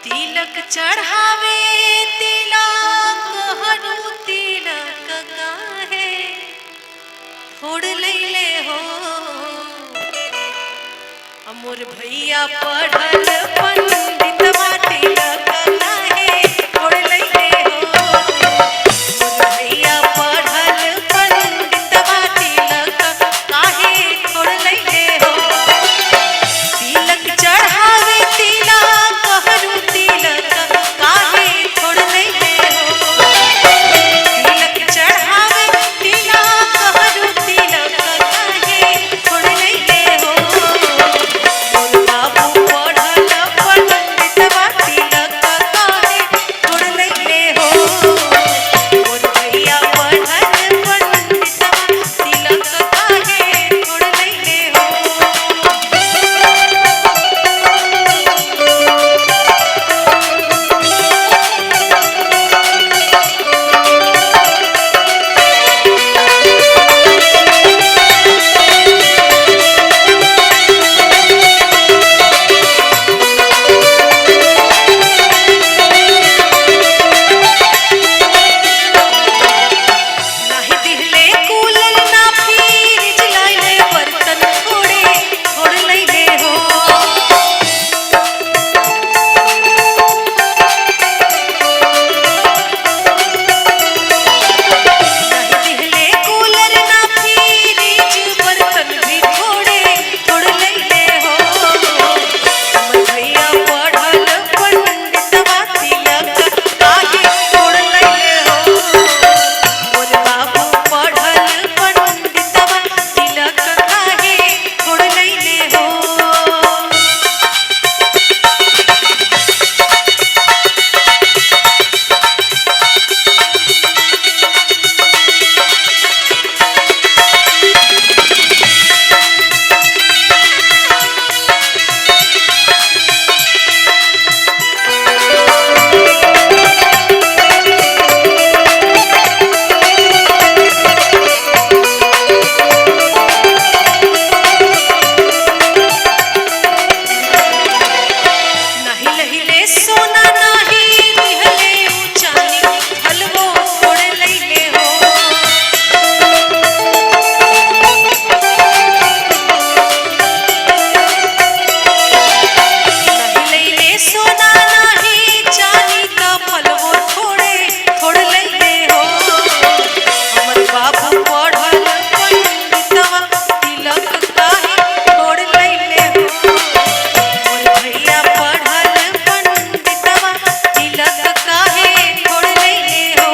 तिलक चढ़ावे तिलक हरू तिलक काहे फोड़ लैले हो। मोर भैया पढ़ल पंडितवा तिलक काहे फोड़ लैले हो। मोर भैया पढ़ल पंडितवा तिलक काहे फोड़ लैले हो। तिलक चढ़ावे तिलक हरू तिलक काहे फोड़ लैले हो। तिलक चढ़ावे तिलक हरू तिलक काहे फोड़ लैले हो। मोर बाबू पढ़ल पंडितवा तिलक काहे फोड़ लैले हो। मोर भैया पढ़ल पंडितवा तिलक काहे फोड़ लैले हो। नाही दिहले कूलर ना फ्रिज लाइले बर्तन फोड़े फोड़ लैले हो। नहीं दिहले कूलर ना फ्रिज बर्तन भी फोड़े फोड़ लैले हो। हमर भैया पढ़ल पंडितवा तिलक काहे फोड़ लैले हो। मोर बाबू पढ़ल पंडितवा तिलक काहे फोड़ लैले हो। नाही लहिले सोना नाही दिहले ऊंचानी हलवो फोड़ लैले हो। नहीं लहिले सोना नाही चांदी का फलवो फोड़े फोड़ लैले हो। हमर बाबू पढ़ल पंडितवा तिलक काहे फोड़ लैले हो। मोर भैया पढ़ल पंडितवा तिलक काहे फोड़ लैले हो।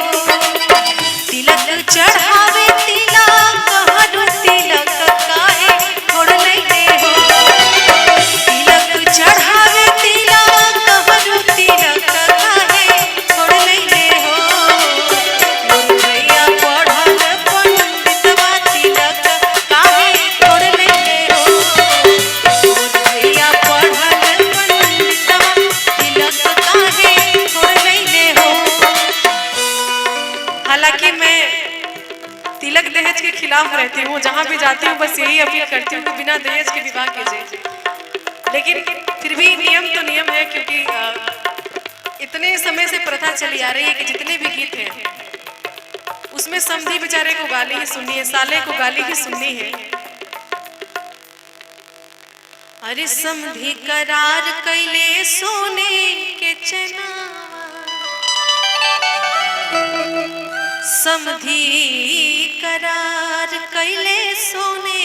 तिलक चढ़ावे तिलक हरू तिलक काहे फोड़ लैले हो। तिलक चढ़ावे तिलक हरू तिलक काहे फोड़ लैले हो। मोर भैया पढ़ल पंडितवा तिलक काहे फोड़ लैले हो। मोर भैया पढ़ल पंडितवा तिलक काहे फोड़ लैले हो। हालांकि मैं तिलक दहेज के खिलाफ रहती हूँ, जहाँ भी जाती हूँ बस यही अपील करती हूँ कि बिना दहेज के विवाह कीजिए। लेकिन फिर भी नियम तो नियम है, क्योंकि इतने समय से प्रथा चली आ रही है कि जितने भी गीत हैं उसमें समधी बेचारे को गाली ही सुननी है, साले को गाली ही सुननी है। अरे समधी करार कैले सोने के चनावा, समधी करार कैले सोने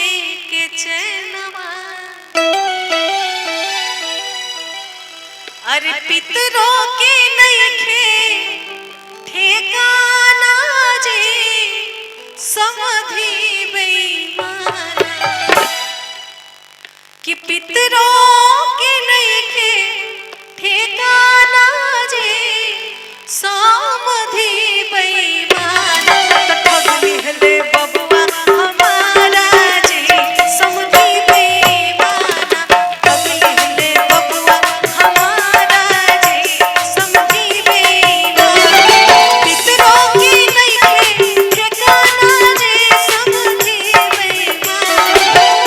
के चैनवा। अरे पितरों के नइखे ठेकाना जे समधी बेईमाना। कि पितरों के नइखे ठेकाना जे समधी बेईमाना। तो ठग लिहले बबुआ हमारा जी समधी बेईमाना। ठग लिहले बबुआ हमारा जी समधी बेईमाना। पितरों के नइखे ठेकाना जे समधी बेईमाना।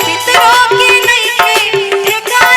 पितरों के नइखे ठेकाना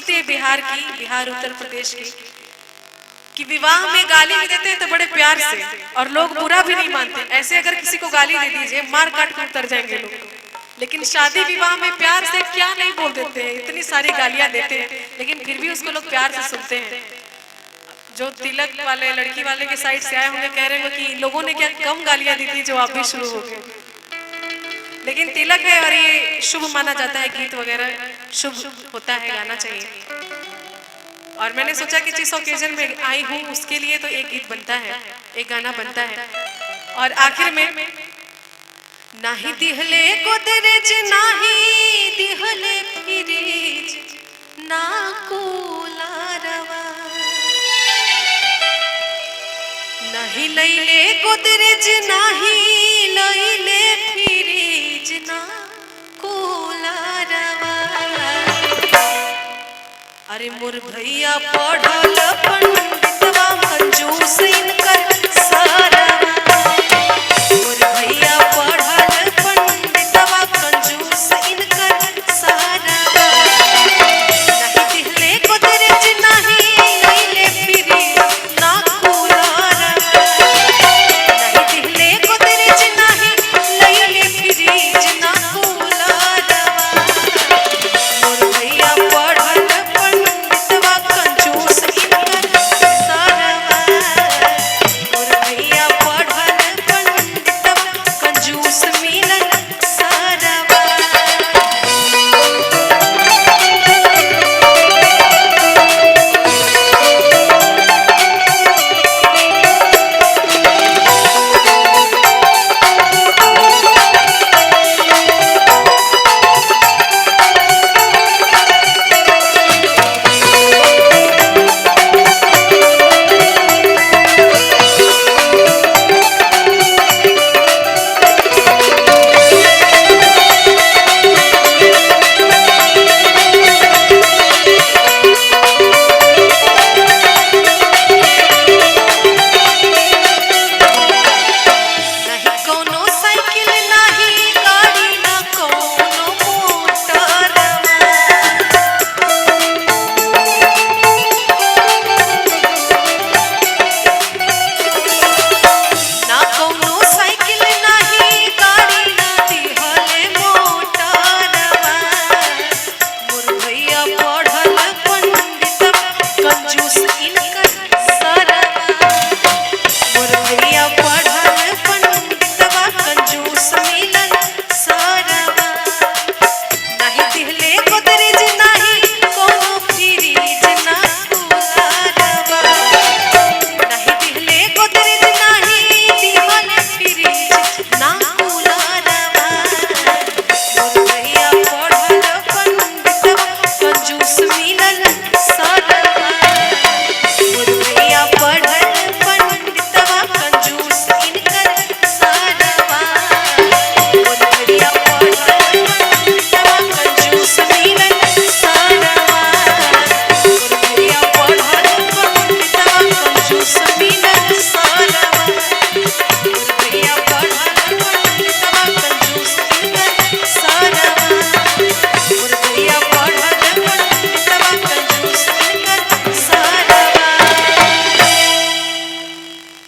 खूबसूरती है बिहार की, बिहार उत्तर प्रदेश की, कि विवाह में गाली भी देते हैं तो बड़े प्यार से, और लोग बुरा भी नहीं मानते। ऐसे अगर किसी को गाली दे दीजिए मार काट कर उतर जाएंगे लोग, लेकिन शादी विवाह में प्यार से क्या नहीं बोल देते हैं, इतनी सारी गालियां देते हैं लेकिन फिर भी उसको लोग प्यार से सुनते हैं। जो तिलक वाले लड़की वाले के साइड से आए होंगे कह रहे होंगे कि इन लोगों ने क्या कम गालियां दी थी जो आप भी शुरू हो गए। लेकिन तिलक है और ये शुभ माना जाता है, गीत वगैरह शुभ होता है, गाना चाहिए। और मैंने सोचा कि जिस ओकेजन में आई हूँ उसके लिए तो एक गीत बनता है, एक गाना बनता है। और आखिर में नाही दिहले गोदरेज नाही दिहले फ्रिज ना कूलरवा, नाही लैले गोदरेज नाही लैले फ्रिज ना कूलरवा। अरे मोर भैया पढ़ल पंडितवा कंजूस इनकर सारा